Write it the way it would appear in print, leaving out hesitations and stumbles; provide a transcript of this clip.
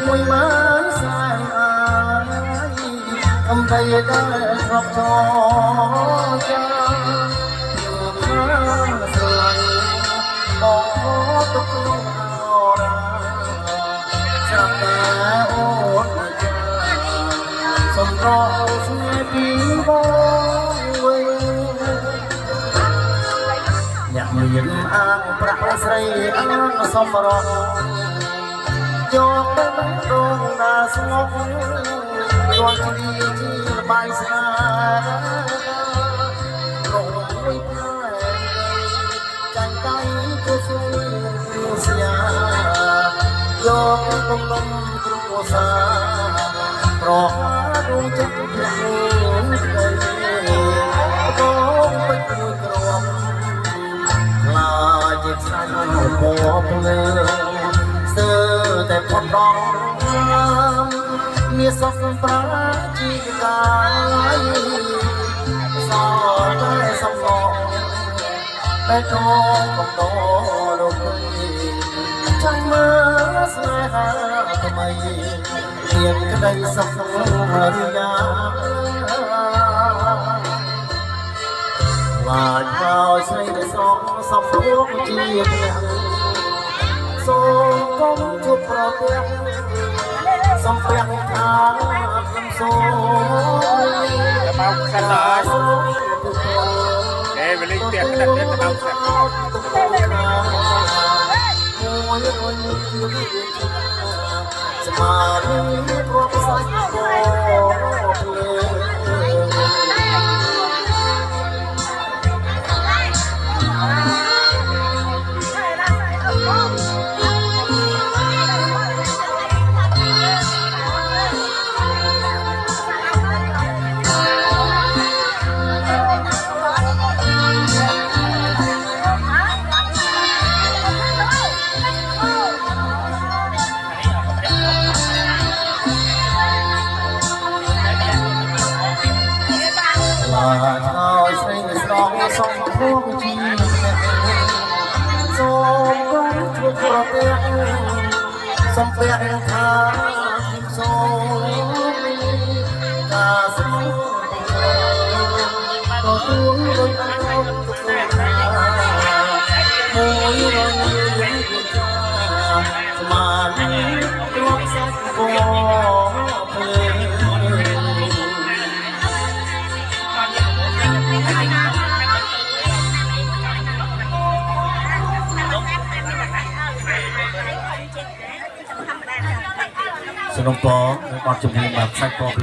មួយមើលស្នេហាអំបីដែលធ្លាប់ចរចាស្រឡាញ់បងទុកក្នុងអរ៉ាចាំតែអូនចាសំរងស្នេហ៍ពីបងវិញអ្នកមានអាងប្រាក់ស្រីអាងសំរងយកទៅដងណាស្ងប់ជាប់ជាជាបាយស្នារងមួយផ្លែចាញ់ដៃទៅស្រួយស្យាយកកំឡុងគ្រួសារប្រហាដួងចិត្តភ្លឺស្ដីបងពេញមួយក្រមខ្លាចជាខ្សាច់មកភ្លើស្ទើរតែផុតដងមានសុខប្រាជីវកាយសោតែសំឡងតែកងកំដរលោកចាំមើលស្នេហាថ្មីមានក្តីសុខរិយាឡាយហើយស្រីដែលសងសំរួងជាទាំងសូមកុំជួបប្រទះសំប្រាំងថាខ្ញុំសូមបោកខាត់ដល់វេលាផ្ទះក្តាប់ទៅបោកខាត់ស្មារតីរាប់សាច់បងភ្លើហើយស្រីស្រងសំភួងជាសូមកុំជួបប្រទះសំប្រាំងថាខ្ញុំសូមការស្មោះក៏ទួងដូចអោបទុកណាមួយរញស្មានទ្រពសាច់បងភ្លើสนมปอในบอลจุ่มแบบใส่ปอกเลย